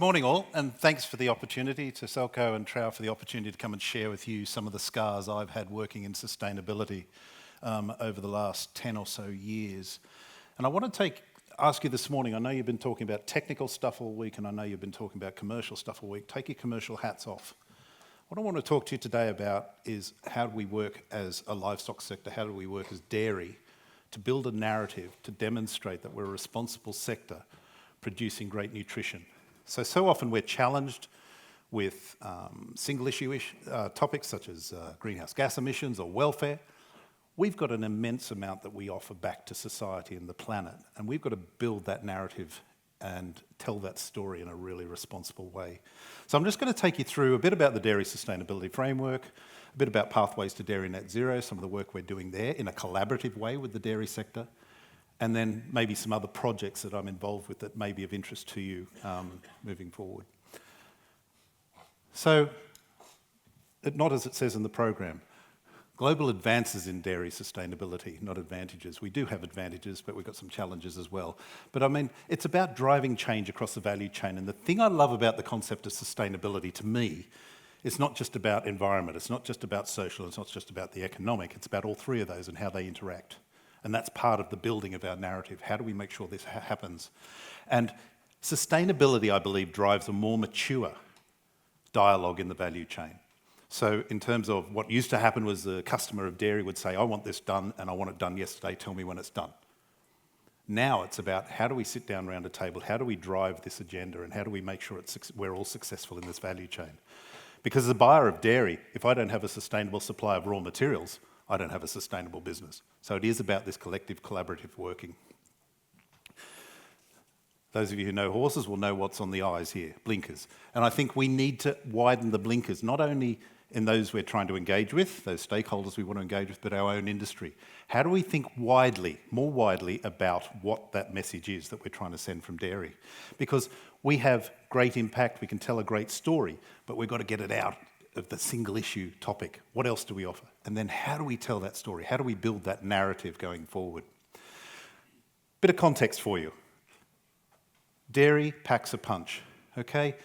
morning all, and thanks for the opportunity to Selco and Trow for the opportunity to come and share with you some of the scars I've had working in sustainability over the last 10 or so years. And I want to ask you this morning, I know you've been talking about technical stuff all week, and I know you've been talking about commercial stuff all week. Take your commercial hats off. What I want to talk to you today about is how do we work as a livestock sector, how do we work as dairy to build a narrative to demonstrate that we're a responsible sector producing great nutrition. So often we're challenged with single issue topics such as greenhouse gas emissions or welfare. We've got an immense amount that we offer back to society and the planet, and we've got to build that narrative and tell that story in a really responsible way. So I'm just going to take you through a bit about the Dairy Sustainability Framework, a bit about Pathways to Dairy Net Zero, some of the work we're doing there in a collaborative way with the dairy sector, and then maybe some other projects that I'm involved with that may be of interest to you moving forward. So, not as it says in the program, global advances in dairy sustainability, not advantages. We do have advantages, but we've got some challenges as well. But I mean, it's about driving change across the value chain. And the thing I love about the concept of sustainability, to me, it's not just about environment, it's not just about social, it's not just about the economic, it's about all three of those and how they interact. And that's part of the building of our narrative. How do we make sure this happens? And sustainability, I believe, drives a more mature dialogue in the value chain. So in terms of what used to happen was the customer of dairy would say, I want this done and I want it done yesterday, tell me when it's done. Now it's about how do we sit down around a table, how do we drive this agenda, and how do we make sure we're all successful in this value chain? Because as a buyer of dairy, if I don't have a sustainable supply of raw materials, I don't have a sustainable business. So it is about this collective, collaborative working. Those of you who know horses will know what's on the eyes here, blinkers. And I think we need to widen the blinkers, not only in those we're trying to engage with, those stakeholders we want to engage with, but our own industry. How do we think widely, more widely, about what that message is that we're trying to send from dairy? Because we have great impact, we can tell a great story, but we've got to get it out of the single issue topic. What else do we offer? And then how do we tell that story? How do we build that narrative going forward? Bit of context for you. Dairy packs a punch, okay?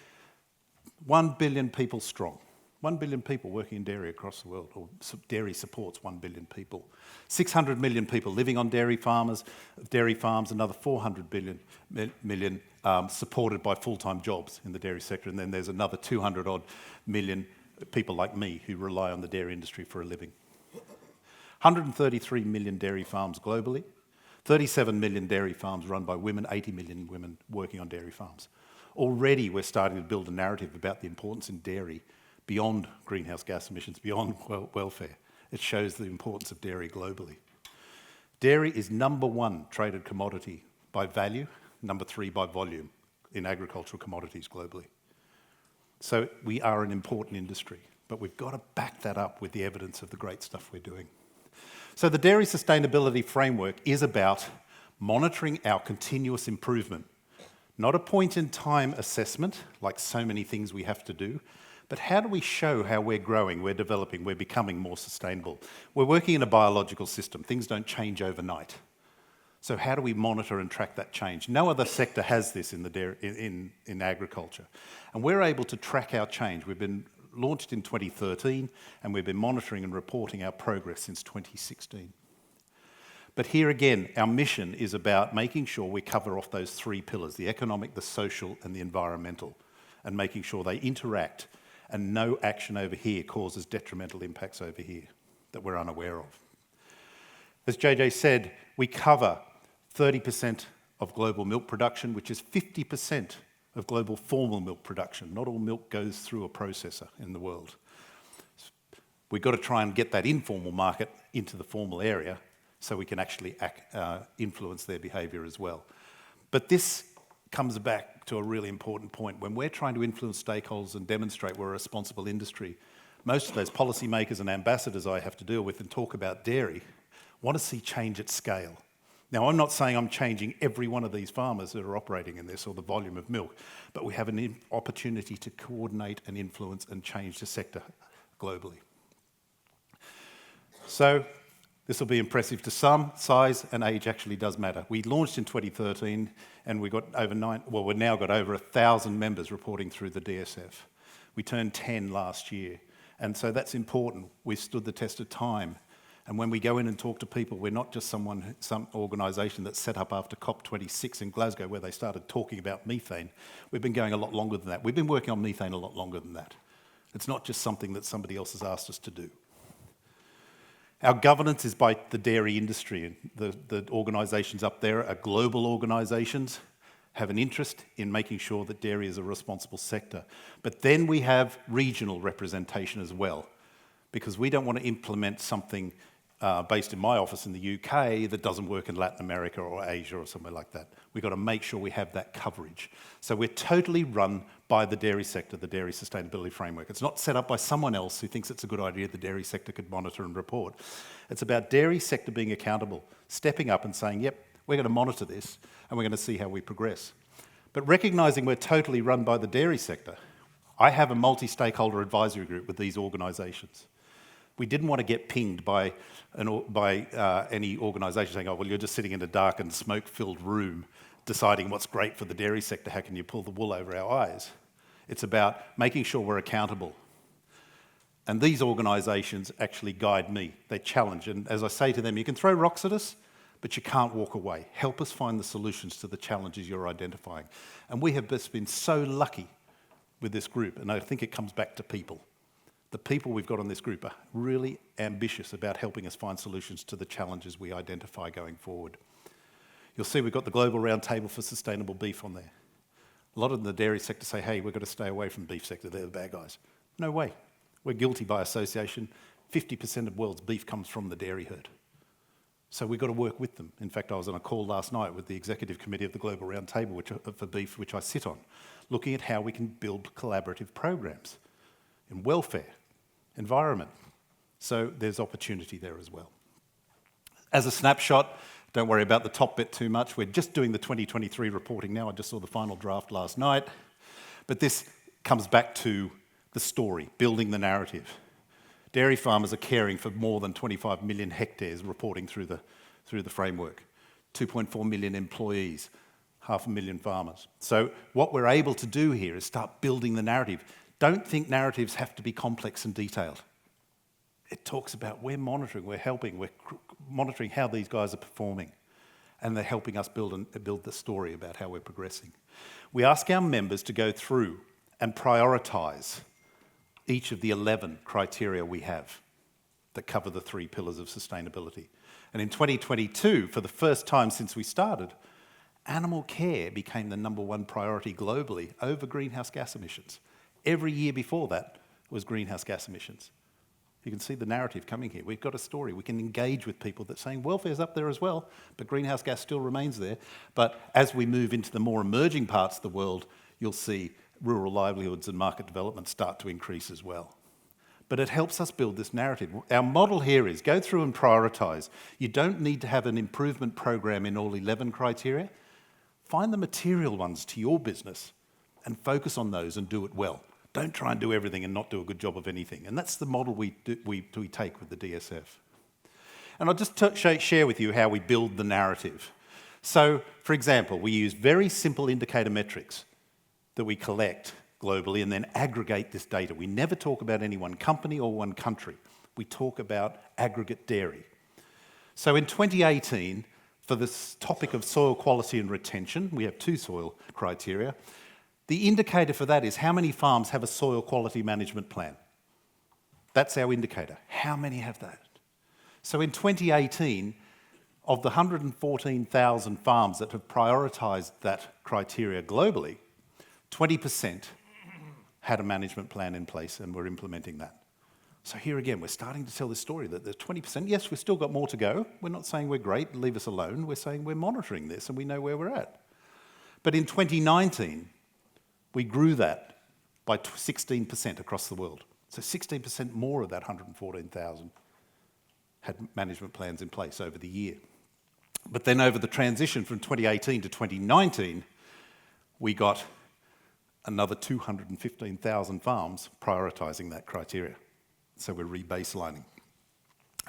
1 billion people strong. 1 billion people working in dairy across the world, or dairy supports 1 billion people. 600 million people living on dairy farms, another 400 million supported by full-time jobs in the dairy sector, and then there's another 200 odd million people like me who rely on the dairy industry for a living. 133 million dairy farms globally, 37 million dairy farms run by women, 80 million women working on dairy farms. Already we're starting to build a narrative about the importance in dairy beyond greenhouse gas emissions, beyond welfare. It shows the importance of dairy globally. Dairy is number one traded commodity by value, number three by volume in agricultural commodities globally. So we are an important industry, but we've got to back that up with the evidence of the great stuff we're doing. So the Dairy Sustainability Framework is about monitoring our continuous improvement, not a point-in-time assessment, like so many things we have to do, but how do we show how we're growing, we're developing, we're becoming more sustainable? We're working in a biological system. Things don't change overnight. So how do we monitor and track that change? No other sector has this in in agriculture. And we're able to track our change. We've been launched in 2013, and we've been monitoring and reporting our progress since 2016. But here again, our mission is about making sure we cover off those three pillars, the economic, the social, and the environmental, and making sure they interact, and no action over here causes detrimental impacts over here that we're unaware of. As JJ said, we cover 30% of global milk production, which is 50% of global formal milk production. Not all milk goes through a processor in the world. We've got to try and get that informal market into the formal area so we can actually influence their behaviour as well. But this comes back to a really important point. When we're trying to influence stakeholders and demonstrate we're a responsible industry, most of those policymakers and ambassadors I have to deal with and talk about dairy want to see change at scale. Now, I'm not saying I'm changing every one of these farmers that are operating in this or the volume of milk, but we have an opportunity to coordinate and influence and change the sector globally. So This will be impressive to some. Size and age actually does matter. We launched in 2013 and we've now got over 1,000 members reporting through the DSF. We turned 10 last year. And so that's important. We've stood the test of time. And when we go in and talk to people, we're not just some organisation that's set up after COP26 in Glasgow where they started talking about methane. We've been going a lot longer than that. We've been working on methane a lot longer than that. It's not just something that somebody else has asked us to do. Our governance is by the dairy industry, and the organisations up there are global organisations, have an interest in making sure that dairy is a responsible sector. But then we have regional representation as well, because we don't want to implement something based in my office in the UK that doesn't work in Latin America or Asia or somewhere like that. We've got to make sure we have that coverage. So we're totally run by the dairy sector, the Dairy Sustainability Framework. It's not set up by someone else who thinks it's a good idea the dairy sector could monitor and report. It's about dairy sector being accountable, stepping up and saying, yep, we're going to monitor this and we're going to see how we progress. But recognising we're totally run by the dairy sector, I have a multi-stakeholder advisory group with these organisations. We didn't want to get pinged by any organisation saying, oh, well, you're just sitting in a dark and smoke-filled room deciding what's great for the dairy sector, how can you pull the wool over our eyes? It's about making sure we're accountable. And these organisations actually guide me. They challenge. And as I say to them, you can throw rocks at us, but you can't walk away. Help us find the solutions to the challenges you're identifying. And we have just been so lucky with this group, and I think it comes back to people. The people we've got on this group are really ambitious about helping us find solutions to the challenges we identify going forward. You'll see we've got the Global Roundtable for Sustainable Beef on there. A lot of the dairy sector say, hey, we've got to stay away from beef sector, they're the bad guys. No way. We're guilty by association. 50% of the world's beef comes from the dairy herd. So we've got to work with them. In fact, I was on a call last night with the Executive Committee of the Global Roundtable for Beef, which I sit on, looking at how we can build collaborative programs in welfare, environment. So there's opportunity there as well. As a snapshot, don't worry about the top bit too much. We're just doing the 2023 reporting now. I just saw the final draft last night. But this comes back to the story, building the narrative. Dairy farmers are caring for more than 25 million hectares reporting through the framework. 2.4 million employees, 500,000 farmers. So what we're able to do here is start building the narrative. Don't think narratives have to be complex and detailed. It talks about we're monitoring, we're helping, we're monitoring how these guys are performing, and they're helping us build the story about how we're progressing. We ask our members to go through and prioritise each of the 11 criteria we have that cover the 3 pillars of sustainability. And in 2022, for the first time since we started, animal care became the #1 priority globally over greenhouse gas emissions. Every year before that was greenhouse gas emissions. You can see the narrative coming here. We've got a story. We can engage with people that are saying welfare's up there as well, but greenhouse gas still remains there. But as we move into the more emerging parts of the world, you'll see rural livelihoods and market development start to increase as well. But it helps us build this narrative. Our model here is go through and prioritise. You don't need to have an improvement program in all 11 criteria. Find the material ones to your business and focus on those and do it well. Don't try and do everything and not do a good job of anything. And that's the model we take with the DSF. And I'll just share with you how we build the narrative. So, for example, we use very simple indicator metrics that we collect globally and then aggregate this data. We never talk about any one company or one country. We talk about aggregate dairy. So in 2018, for this topic of soil quality and retention, we have 2 soil criteria. The indicator for that is how many farms have a soil quality management plan. That's our indicator. How many have that? So in 2018, of the 114,000 farms that have prioritised that criteria globally, 20% had a management plan in place and were implementing that. So here again, we're starting to tell this story that there's 20%. Yes, we've still got more to go. We're not saying we're great, leave us alone. We're saying we're monitoring this and we know where we're at. But in 2019, we grew that by 16% across the world. So 16% more of that 114,000 had management plans in place over the year. But then over the transition from 2018 to 2019, we got another 215,000 farms prioritising that criteria. So we're rebaselining.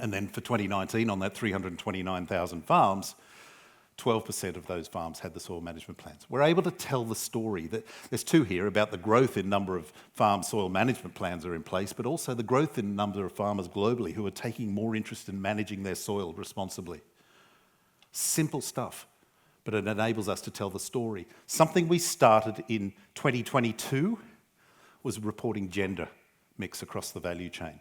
And then for 2019, on that 329,000 farms, 12% of those farms had the soil management plans. We're able to tell the story. That there's two here about the growth in number of farm soil management plans are in place, but also the growth in number of farmers globally who are taking more interest in managing their soil responsibly. Simple stuff, but it enables us to tell the story. Something we started in 2022 was reporting gender mix across the value chain.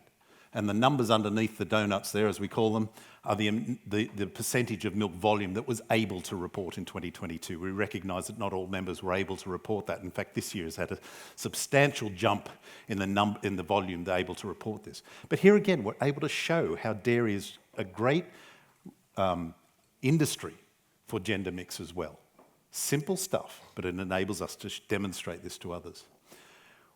And the numbers underneath the donuts there, as we call them, are the percentage of milk volume that was able to report in 2022. We recognise that not all members were able to report that. In fact, this year has had a substantial jump in the volume they're able to report this. But here again, we're able to show how dairy is a great industry for gender mix as well. Simple stuff, but it enables us to demonstrate this to others.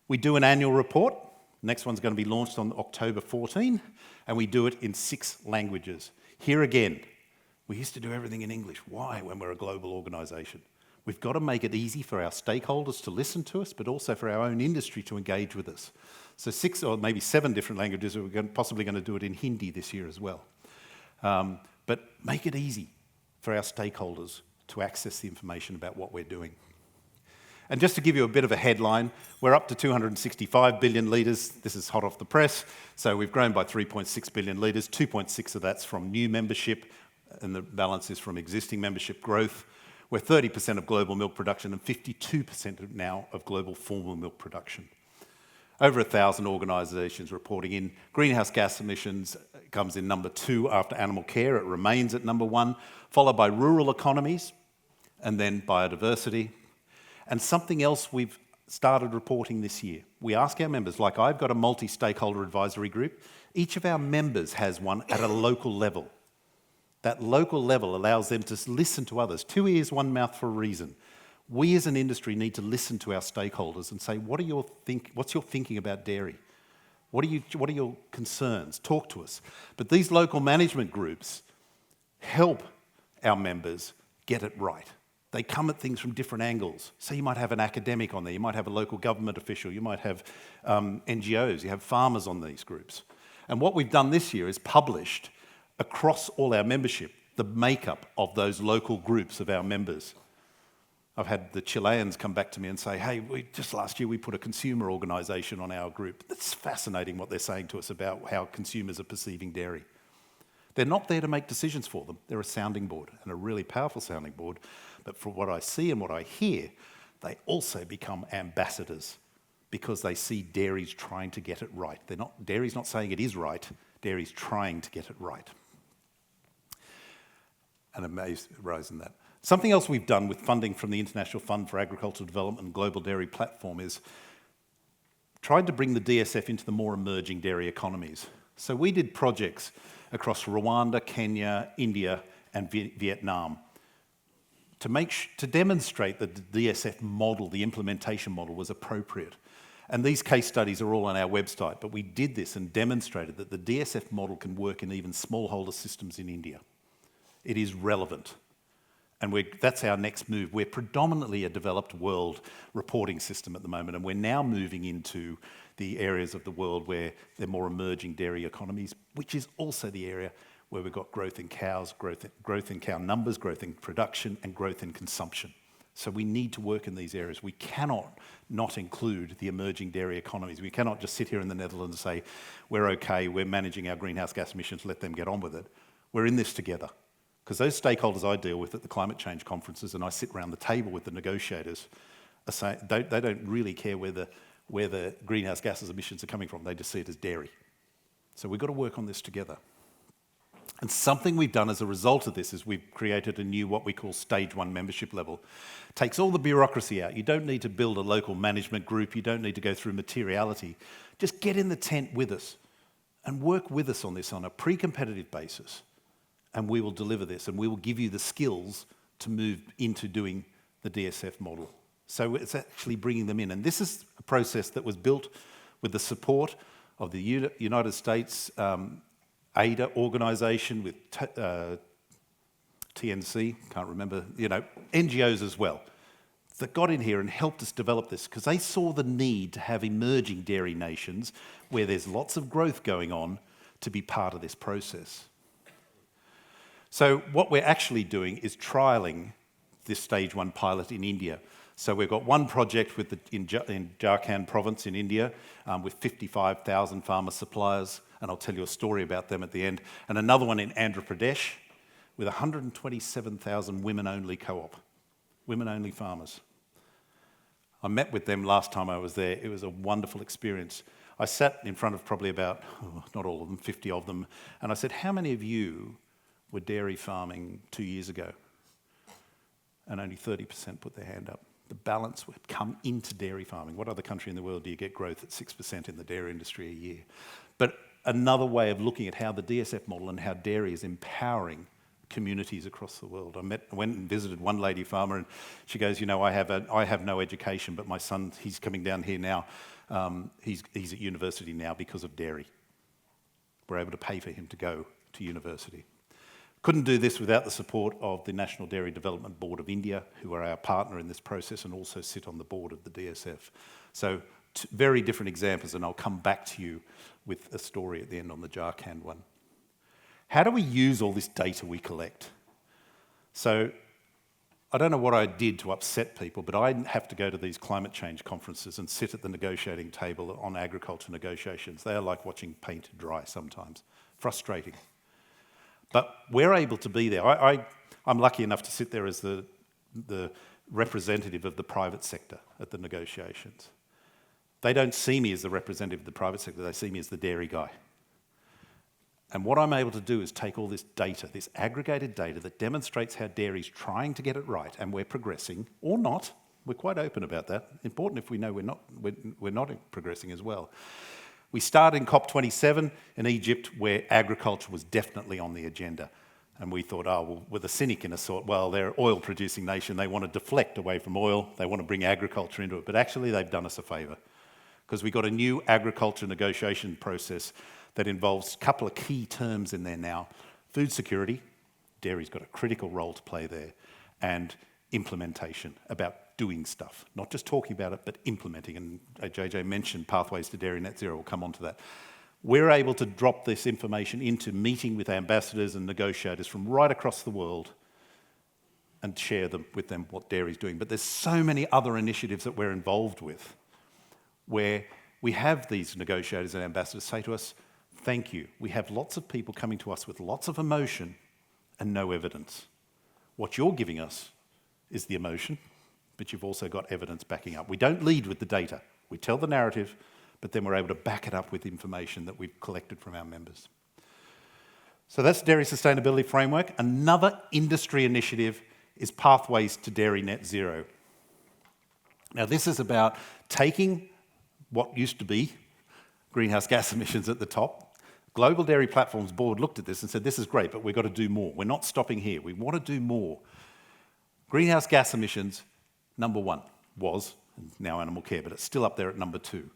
We do an annual report. Next one's going to be launched on October 14, and we do it in 6 languages. Here again, we used to do everything in English. Why, when we're a global organisation? We've got to make it easy for our stakeholders to listen to us, but also for our own industry to engage with us. So 6 or maybe 7 different languages. We're possibly going to do it in Hindi this year as well. But make it easy for our stakeholders to access the information about what we're doing. And just to give you a bit of a headline, we're up to 265 billion litres. This is hot off the press. So we've grown by 3.6 billion litres. 2.6 of that's from new membership, and the balance is from existing membership growth. We're 30% of global milk production and 52% now of global formal milk production. Over 1,000 organisations reporting in. Greenhouse gas emissions comes in number 2 after animal care. It remains at number 1, followed by rural economies and then biodiversity. And something else we've started reporting this year. We ask our members, like I've got a multi-stakeholder advisory group, each of our members has one at a local level. That local level allows them to listen to others. 2 ears, 1 mouth for a reason. We as an industry need to listen to our stakeholders and say, what's your thinking about dairy? What are your concerns? Talk to us. But these local management groups help our members get it right. They come at things from different angles. So you might have an academic on there, you might have a local government official, you might have NGOs, you have farmers on these groups. And what we've done this year is published across all our membership the makeup of those local groups of our members. I've had the Chileans come back to me and say, hey, just last year we put a consumer organisation on our group. It's fascinating what they're saying to us about how consumers are perceiving dairy. They're not there to make decisions for them. They're a sounding board, and a really powerful sounding board. But from what I see and what I hear, they also become ambassadors because they see dairy's trying to get it right. Dairy's not saying it is right, dairy's trying to get it right. And amazed rose in that. Something else we've done with funding from the International Fund for Agricultural Development and Global Dairy Platform is tried to bring the DSF into the more emerging dairy economies. So we did projects across Rwanda, Kenya, India, and Vietnam to demonstrate that the DSF model, the implementation model, was appropriate. And these case studies are all on our website, but we did this and demonstrated that the DSF model can work in even smallholder systems in India. It is relevant. And that's our next move. We're predominantly a developed world reporting system at the moment, and we're now moving into the areas of the world where they're more emerging dairy economies, which is also the area where we've got growth in cows, growth in cow numbers, growth in production, and growth in consumption. So we need to work in these areas. We cannot not include the emerging dairy economies. We cannot just sit here in the Netherlands and say, we're okay, we're managing our greenhouse gas emissions, let them get on with it. We're in this together. Because those stakeholders I deal with at the climate change conferences, and I sit around the table with the negotiators, are saying they don't really care where the greenhouse gases emissions are coming from. They just see it as dairy. So we've got to work on this together. And something we've done as a result of this is we've created a new, what we call stage 1 membership level. Takes all the bureaucracy out. You don't need to build a local management group. You don't need to go through materiality. Just get in the tent with us and work with us on this on a pre-competitive basis. And we will deliver this, and we will give you the skills to move into doing the DSF model. So it's actually bringing them in. And this is a process that was built with the support of the United States AIDA organisation, with TNC, can't remember, NGOs as well, that got in here and helped us develop this because they saw the need to have emerging dairy nations where there's lots of growth going on to be part of this process. So what we're actually doing is trialling this stage 1 pilot in India. So we've got one project in Jharkhand province in India with 55,000 farmer suppliers, and I'll tell you a story about them at the end, and another one in Andhra Pradesh with 127,000 women-only co-op, women-only farmers. I met with them last time I was there. It was a wonderful experience. I sat in front of probably about, not all of them, 50 of them, and I said, how many of you were dairy farming 2 years ago? And only 30% put their hand up. The balance would come into dairy farming. What other country in the world do you get growth at 6% in the dairy industry a year? But another way of looking at how the DSF model and how dairy is empowering communities across the world. I went and visited one lady farmer, and she goes, you know, I have no education, but my son, he's coming down here now. He's at university now because of dairy. We're able to pay for him to go to university. Couldn't do this without the support of the National Dairy Development Board of India, who are our partner in this process and also sit on the board of the DSF. So very different examples, and I'll come back to you with a story at the end on the Jharkhand one. How do we use all this data we collect? So I don't know what I did to upset people, but I have to go to these climate change conferences and sit at the negotiating table on agriculture negotiations. They are like watching paint dry sometimes. Frustrating. But we're able to be there. I'm lucky enough to sit there as the representative of the private sector at the negotiations. They don't see me as the representative of the private sector, they see me as the dairy guy. And what I'm able to do is take all this data, this aggregated data that demonstrates how dairy's trying to get it right, and we're progressing, or not. We're quite open about that. Important if we know we're not progressing as well. We started in COP27 in Egypt, where agriculture was definitely on the agenda. And we thought, oh, well, with a cynic in us, thought, well, they're an oil-producing nation. They want to deflect away from oil. They want to bring agriculture into it. But actually, they've done us a favour, because we got a new agriculture negotiation process that involves a couple of key terms in there now. Food security, dairy's got a critical role to play there, and implementation, about doing stuff, not just talking about it, but implementing. And JJ mentioned Pathways to Dairy Net Zero. We'll come on to that. We're able to drop this information into meeting with ambassadors and negotiators from right across the world and share with them what dairy's doing. But there's so many other initiatives that we're involved with where we have these negotiators and ambassadors say to us, thank you. We have lots of people coming to us with lots of emotion and no evidence. What you're giving us is the emotion, but you've also got evidence backing up. We don't lead with the data. We tell the narrative, but then we're able to back it up with information that we've collected from our members. So that's Dairy Sustainability Framework. Another industry initiative is Pathways to Dairy Net Zero. Now, this is about taking what used to be greenhouse gas emissions at the top. Global Dairy Platforms Board looked at this and said, this is great, but we've got to do more. We're not stopping here. We want to do more. Greenhouse gas emissions, number one, was, now animal care, but it's still up there at number 2.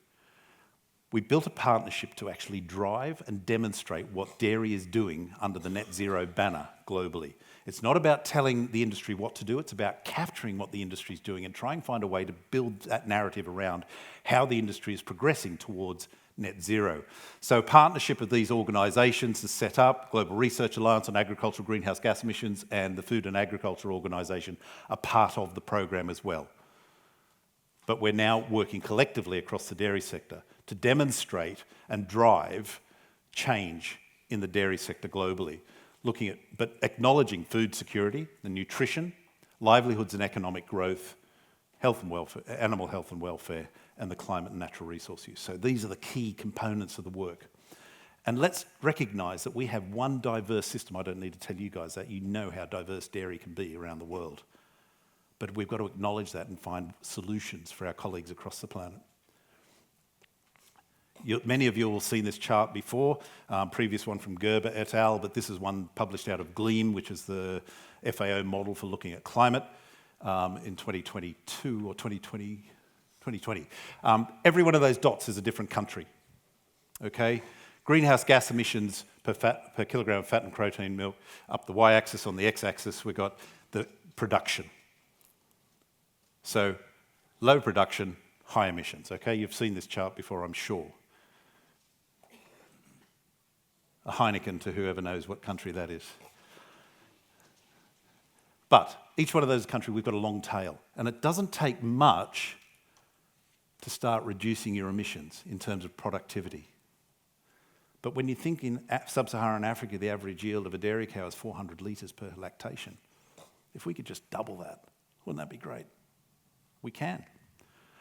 We built a partnership to actually drive and demonstrate what dairy is doing under the net zero banner globally. It's not about telling the industry what to do, it's about capturing what the industry is doing and trying to find a way to build that narrative around how the industry is progressing towards net zero. So a partnership of these organisations is set up. Global Research Alliance on Agricultural Greenhouse Gas Emissions and the Food and Agriculture Organisation are part of the program as well. But we're now working collectively across the dairy sector to demonstrate and drive change in the dairy sector globally, but acknowledging food security, the nutrition, livelihoods and economic growth, health and welfare, animal health and welfare, and the climate and natural resource use. So these are the key components of the work. And let's recognise that we have one diverse system. I don't need to tell you guys that. You know how diverse dairy can be around the world. But we've got to acknowledge that and find solutions for our colleagues across the planet. Many of you will have seen this chart before, previous one from Gerber et al., but this is one published out of GLEAM, which is the FAO model for looking at climate in 2022 or 2020. Every one of those dots is a different country, okay? Greenhouse gas emissions per kilogram of fat and protein milk. Up the y-axis, on the x-axis, we've got the production. So low production, high emissions, okay? You've seen this chart before, I'm sure. a Heineken to whoever knows what country that is. But each one of those countries, we've got a long tail. And it doesn't take much to start reducing your emissions in terms of productivity. But when you think in sub-Saharan Africa, the average yield of a dairy cow is 400 litres per lactation. If we could just double that, wouldn't that be great? We can.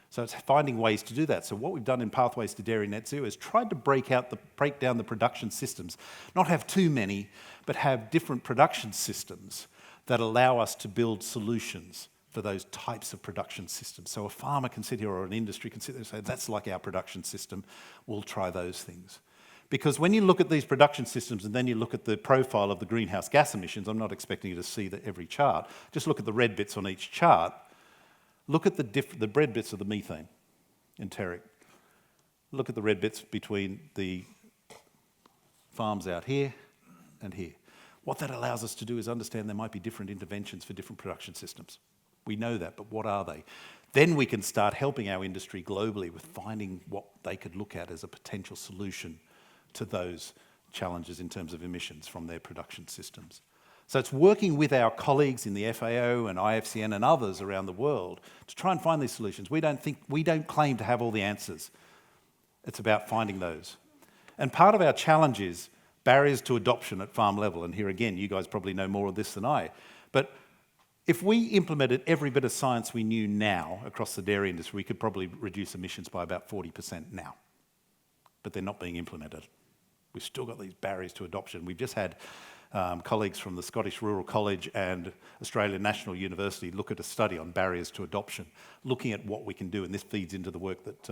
So it's finding ways to do that. So what we've done in Pathways to Dairy Net Zero is tried to break down the production systems, not have too many, but have different production systems that allow us to build solutions for those types of production systems. So a farmer can sit here or an industry can sit there and say, that's like our production system, we'll try those things. Because when you look at these production systems and then you look at the profile of the greenhouse gas emissions, I'm not expecting you to see every chart, just look at the red bits on each chart. Look at the red bits of the methane enteric. Look at the red bits between the farms out here and here. What that allows us to do is understand there might be different interventions for different production systems. We know that, but what are they? Then we can start helping our industry globally with finding what they could look at as a potential solution to those challenges in terms of emissions from their production systems. So it's working with our colleagues in the FAO and IFCN and others around the world to try and find these solutions. We don't claim to have all the answers. It's about finding those. And part of our challenge is barriers to adoption at farm level. And here again, you guys probably know more of this than I. But if we implemented every bit of science we knew now across the dairy industry, we could probably reduce emissions by about 40% now. But they're not being implemented. We've still got these barriers to adoption. We've just had colleagues from the Scottish Rural College and Australian National University look at a study on barriers to adoption, looking at what we can do, and this feeds into the work that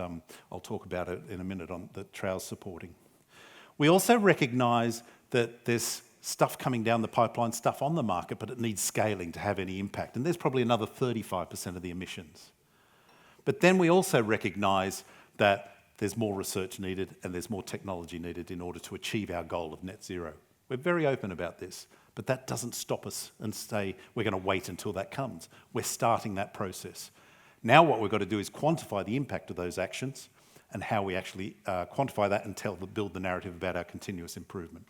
I'll talk about in a minute on that Trow's supporting. We also recognise that there's stuff coming down the pipeline, stuff on the market, but it needs scaling to have any impact, and there's probably another 35% of the emissions. But then we also recognise that there's more research needed and there's more technology needed in order to achieve our goal of net zero. We're very open about this, but that doesn't stop us and say we're going to wait until that comes. We're starting that process. Now what we've got to do is quantify the impact of those actions and how we actually quantify that and build the narrative about our continuous improvement.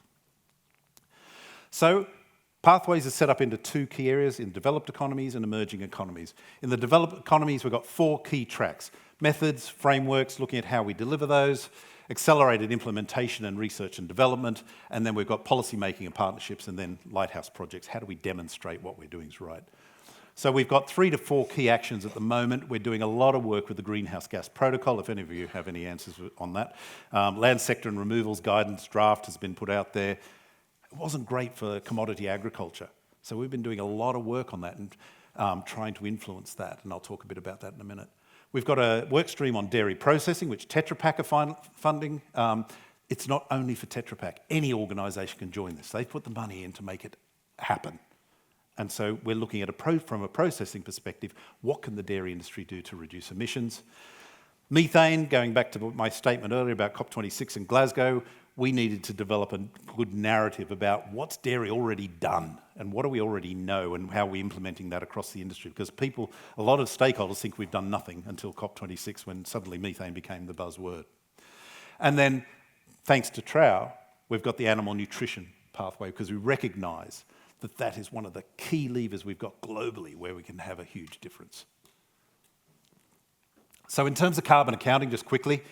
So Pathways is set up into two key areas, in developed economies and emerging economies. In the developed economies, we've got 4 key tracks: methods, frameworks, looking at how we deliver those, accelerated implementation and research and development, and then we've got policy making and partnerships, and then lighthouse projects. How do we demonstrate what we're doing is right? So we've got 3 to 4 key actions at the moment. We're doing a lot of work with the Greenhouse Gas Protocol, if any of you have any answers on that. Land sector and removals guidance draft has been put out there. It wasn't great for commodity agriculture. So we've been doing a lot of work on that and trying to influence that, and I'll talk a bit about that in a minute. We've got a work stream on dairy processing, which Tetra Pak are funding. It's not only for Tetra Pak. Any organisation can join this. They put the money in to make it happen. And so we're looking at from a processing perspective, what can the dairy industry do to reduce emissions? Methane, going back to my statement earlier about COP26 in Glasgow, we needed to develop a good narrative about what's dairy already done and what do we already know and how we're implementing that across the industry. Because a lot of stakeholders think we've done nothing until COP26 when suddenly methane became the buzzword. And then, thanks to Trow, we've got the animal nutrition pathway because we recognise that that is one of the key levers we've got globally where we can have a huge difference. So in terms of carbon accounting, just quickly,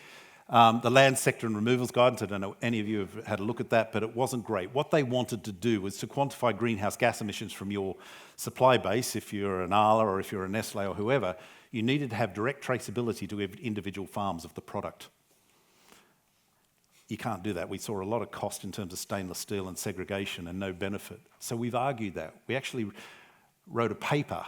the land sector and removals guidance, I don't know if any of you have had a look at that, but it wasn't great. What they wanted to do was to quantify greenhouse gas emissions from your supply base. If you're an Arla or if you're a Nestle or whoever, you needed to have direct traceability to individual farms of the product. You can't do that. We saw a lot of cost in terms of stainless steel and segregation and no benefit. So we've argued that. We actually wrote a paper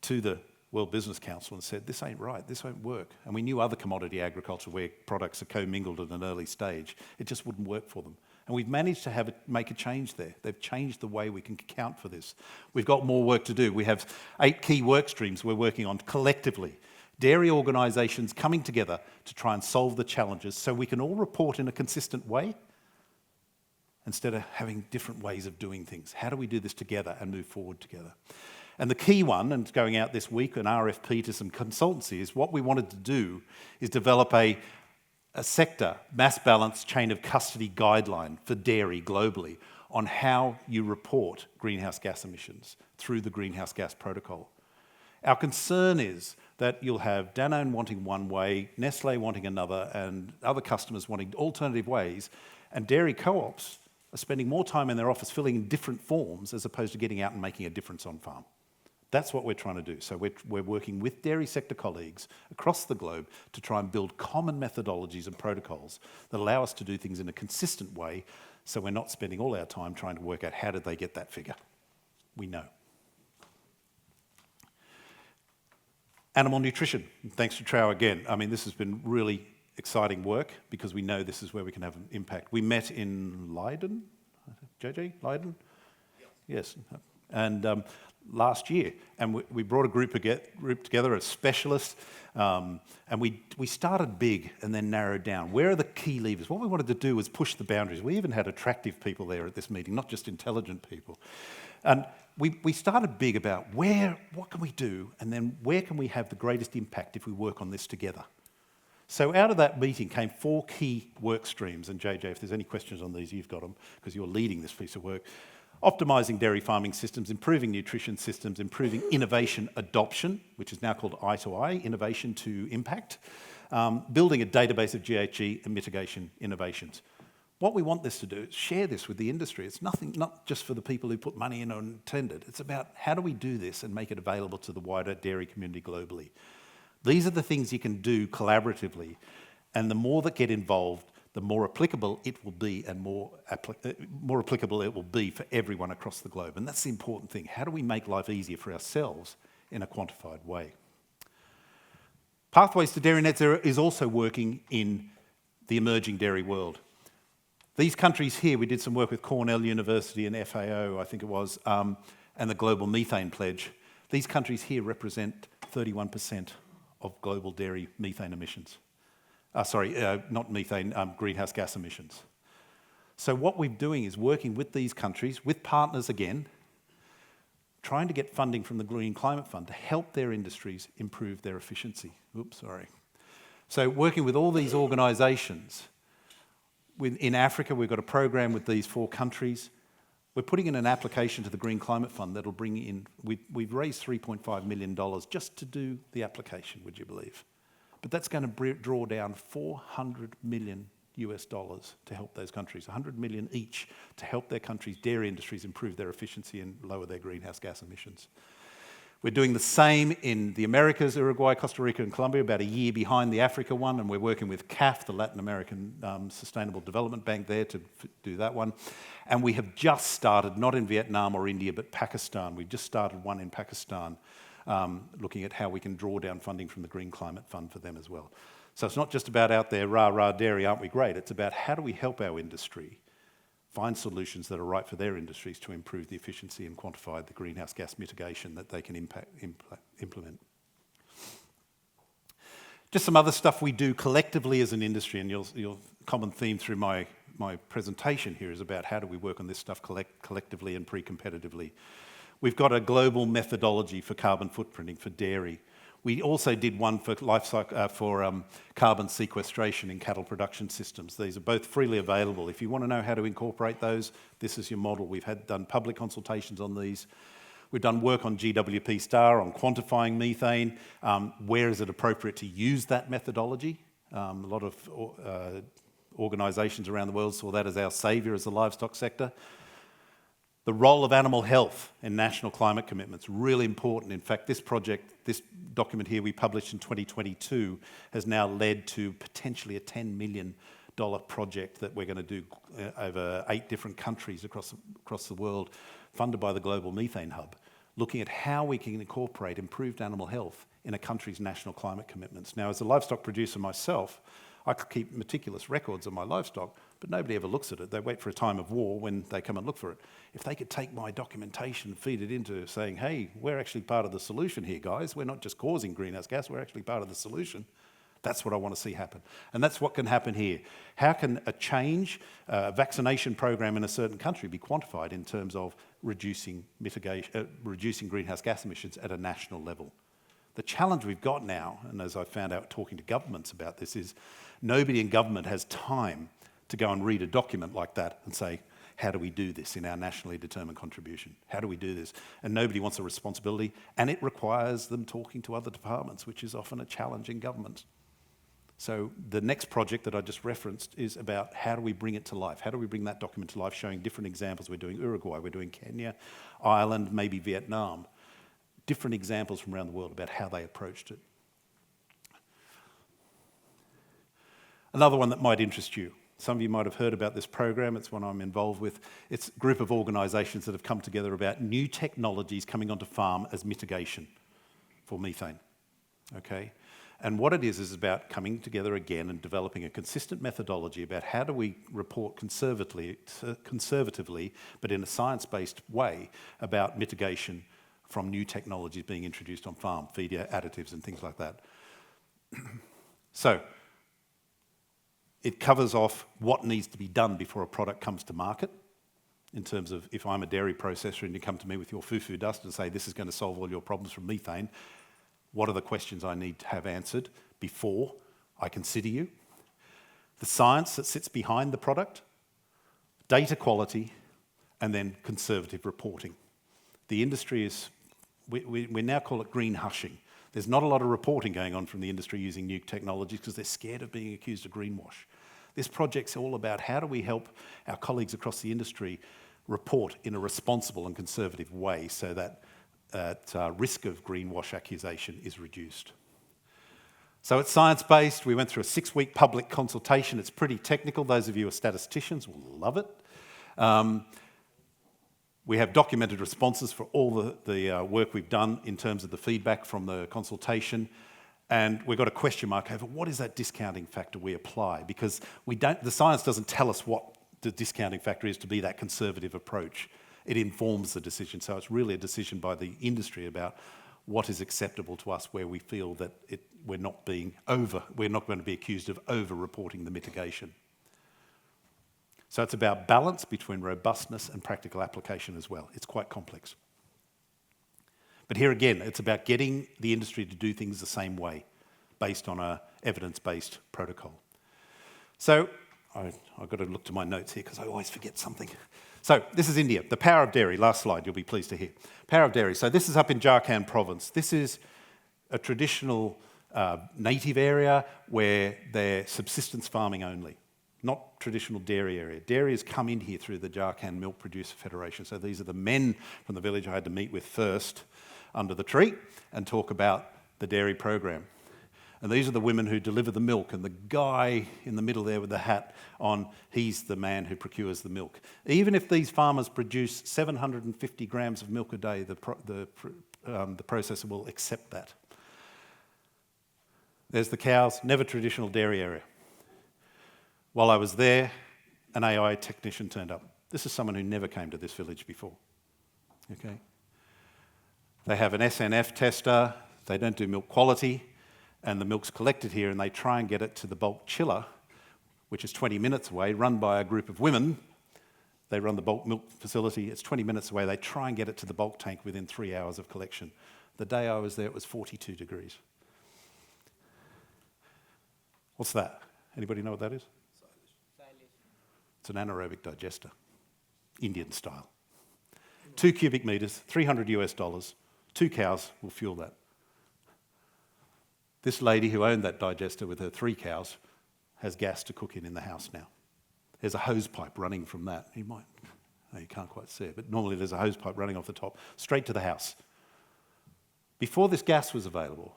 to the World Business Council and said, this ain't right, this won't work. And we knew other commodity agriculture where products are commingled at an early stage, it just wouldn't work for them. And we've managed to make a change there. They've changed the way we can account for this. We've got more work to do. We have 8 key work streams we're working on collectively. Dairy organisations coming together to try and solve the challenges so we can all report in a consistent way instead of having different ways of doing things. How do we do this together and move forward together? And the key one, and it's going out this week, an RFP to some consultancies, what we wanted to do is develop a a sector, mass balance chain of custody guideline for dairy globally on how you report greenhouse gas emissions through the Greenhouse Gas Protocol. Our concern is that you'll have Danone wanting one way, Nestle wanting another, and other customers wanting alternative ways, and dairy co-ops are spending more time in their office filling in different forms as opposed to getting out and making a difference on farm. That's what we're trying to do. So we're working with dairy sector colleagues across the globe to try and build common methodologies and protocols that allow us to do things in a consistent way, so we're not spending all our time trying to work out how did they get that figure. We know. Animal nutrition. Thanks to Trow again. I mean, this has been really exciting work because we know this is where we can have an impact. We met in Leiden, JJ, Leiden? Yes. And last year, and we brought a group together of specialists, and we started big and then narrowed down. Where are the key levers? What we wanted to do was push the boundaries. We even had attractive people there at this meeting, not just intelligent people. And we started big about what can we do, and then where can we have the greatest impact if we work on this together. So out of that meeting came 4 key work streams, and JJ, if there's any questions on these, you've got them, because you're leading this piece of work. Optimising dairy farming systems, improving nutrition systems, improving innovation adoption, which is now called I2I, innovation to impact, building a database of GHG and mitigation innovations. What we want this to do is share this with the industry. It's not just for the people who put money in or intended. It's about how do we do this and make it available to the wider dairy community globally. These are the things you can do collaboratively, and the more that get involved, the more applicable it will be, and more applicable it will be for everyone across the globe. And that's the important thing. How do we make life easier for ourselves in a quantified way? Pathways to Dairy Net Zero is also working in the emerging dairy world. These countries here, we did some work with Cornell University and FAO, I think it was, and the Global Methane Pledge. These countries here represent 31% of global dairy methane emissions. Not methane, greenhouse gas emissions. So what we're doing is working with these countries, with partners again, trying to get funding from the Green Climate Fund to help their industries improve their efficiency. So working with all these organisations. In Africa, we've got a program with these 4 countries. We're putting in an application to the Green Climate Fund that'll bring in, we've raised $3.5 million just to do the application, would you believe? But that's going to draw down $400 million US to help those countries, 100 million each, to help their countries' dairy industries improve their efficiency and lower their greenhouse gas emissions. We're doing the same in the Americas, Uruguay, Costa Rica and Colombia, about a year behind the Africa one, and we're working with CAF, the Latin American Sustainable Development Bank there, to do that one. And we have just started, not in Vietnam or India, but Pakistan. We've just started one in Pakistan, looking at how we can draw down funding from the Green Climate Fund for them as well. So it's not just about out there, rah, rah, dairy, aren't we great? It's about how do we help our industry find solutions that are right for their industries to improve the efficiency and quantify the greenhouse gas mitigation that they can implement. Just some other stuff we do collectively as an industry, and your common theme through my presentation here is about how do we work on this stuff collectively and pre-competitively. We've got a global methodology for carbon footprinting for dairy. We also did one for carbon sequestration in cattle production systems. These are both freely available. If you want to know how to incorporate those, this is your model. We've done public consultations on these. We've done work on GWP Star on quantifying methane. Where is it appropriate to use that methodology? A lot of organisations around the world saw that as our saviour as the livestock sector. The role of animal health in national climate commitments, really important. In fact, this document here we published in 2022 has now led to potentially a $10 million project that we're going to do over 8 different countries across the world, funded by the Global Methane Hub, looking at how we can incorporate improved animal health in a country's national climate commitments. Now, as a livestock producer myself, I could keep meticulous records of my livestock, but nobody ever looks at it. They wait for a time of war when they come and look for it. If they could take my documentation and feed it into saying, hey, we're actually part of the solution here, guys. We're not just causing greenhouse gas, we're actually part of the solution. That's what I want to see happen. And that's what can happen here. How can a vaccination program in a certain country be quantified in terms of reducing greenhouse gas emissions at a national level? The challenge we've got now, and as I found out talking to governments about this, is nobody in government has time to go and read a document like that and say, how do we do this in our nationally determined contribution? How do we do this? And nobody wants a responsibility, and it requires them talking to other departments, which is often a challenge in government. So the next project that I just referenced is about how do we bring it to life? How do we bring that document to life, showing different examples? We're doing Uruguay, we're doing Kenya, Ireland, maybe Vietnam. Different examples from around the world about how they approached it. Another one that might interest you. Some of you might have heard about this program. It's one I'm involved with. It's a group of organisations that have come together about new technologies coming onto farm as mitigation for methane. Okay? And what it is about coming together again and developing a consistent methodology about how do we report conservatively, but in a science-based way, about mitigation from new technologies being introduced on farm, feed additives and things like that. So, it covers off what needs to be done before a product comes to market, in terms of if I'm a dairy processor and you come to me with your fufu dust and say this is going to solve all your problems from methane, what are the questions I need to have answered before I consider you? The science that sits behind the product, data quality, and then conservative reporting. The industry is, we now call it green hushing. There's not a lot of reporting going on from the industry using new technologies because they're scared of being accused of greenwash. This project's all about how do we help our colleagues across the industry report in a responsible and conservative way so that risk of greenwash accusation is reduced. So it's science-based. We went through a 6-week public consultation. It's pretty technical. Those of you who are statisticians will love it. We have documented responses for all the work we've done in terms of the feedback from the consultation. And we've got a question mark over what is that discounting factor we apply? Because the science doesn't tell us what the discounting factor is to be that conservative approach. It informs the decision. So it's really a decision by the industry about what is acceptable to us where we feel that we're not going to be accused of over-reporting the mitigation. So it's about balance between robustness and practical application as well. It's quite complex. But here again, it's about getting the industry to do things the same way, based on an evidence-based protocol. So I've got to look to my notes here because I always forget something. So this is India, the power of dairy. Last slide, you'll be pleased to hear. Power of dairy. So this is up in Jharkhand province. This is a traditional native area where they're subsistence farming only, not traditional dairy area. Dairy has come in here through the Jharkhand Milk Producer Federation. So these are the men from the village I had to meet with first under the tree and talk about the dairy program. And these are the women who deliver the milk, and the guy in the middle there with the hat on, he's the man who procures the milk. Even if these farmers produce 750 grams of milk a day, the processor will accept that. There's the cows, never traditional dairy area. While I was there, an AI technician turned up. This is someone who never came to this village before. Okay? They have an SNF tester, they don't do milk quality, and the milk's collected here and they try and get it to the bulk chiller, which is 20 minutes away, run by a group of women. They run the bulk milk facility, it's 20 minutes away. They try and get it to the bulk tank within 3 hours of collection. The day I was there, it was 42 degrees. What's that? Anybody know what that is? It's an anaerobic digester, Indian style. 2 cubic metres, $300 US, 2 cows will fuel that. This lady who owned that digester with her 3 cows has gas to cook in the house now. There's a hose pipe running from that. You can't quite see it, but normally there's a hose pipe running off the top, straight to the house. Before this gas was available,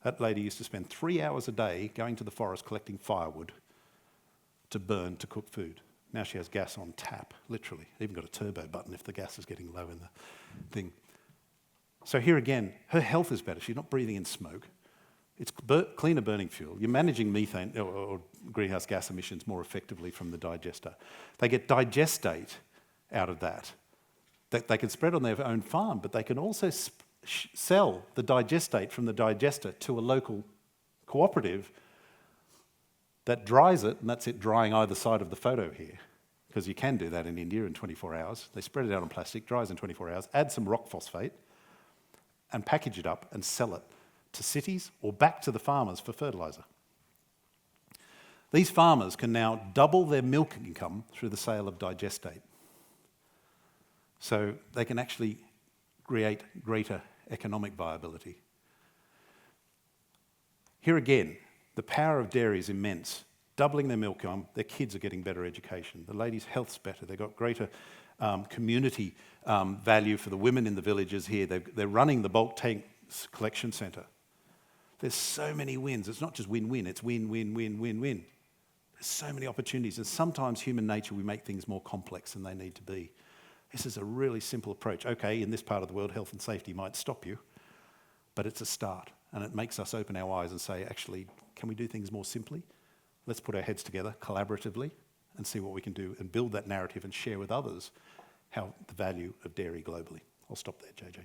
that lady used to spend 3 hours a day going to the forest collecting firewood to burn to cook food. Now she has gas on tap, literally. Even got a turbo button if the gas is getting low in the thing. So here again, her health is better. She's not breathing in smoke. It's cleaner burning fuel. You're managing methane or greenhouse gas emissions more effectively from the digester. They get digestate out of that they can spread on their own farm, but they can also sell the digestate from the digester to a local cooperative that dries it, and that's it drying either side of the photo here, because you can do that in India in 24 hours. They spread it out on plastic, dries in 24 hours, add some rock phosphate, and package it up and sell it to cities or back to the farmers for fertiliser. These farmers can now double their milk income through the sale of digestate. So they can actually create greater economic viability. Here again, the power of dairy is immense. Doubling their milk income, their kids are getting better education. The ladies' health's better. They've got greater community value for the women in the villages here. They're running the bulk tanks collection centre. There's so many wins. It's not just win-win, it's win-win-win-win-win. There's so many opportunities, and sometimes human nature, we make things more complex than they need to be. This is a really simple approach. Okay, in this part of the world, health and safety might stop you, but it's a start, and it makes us open our eyes and say, actually, can we do things more simply? Let's put our heads together collaboratively and see what we can do and build that narrative and share with others how the value of dairy globally. I'll stop there, JJ.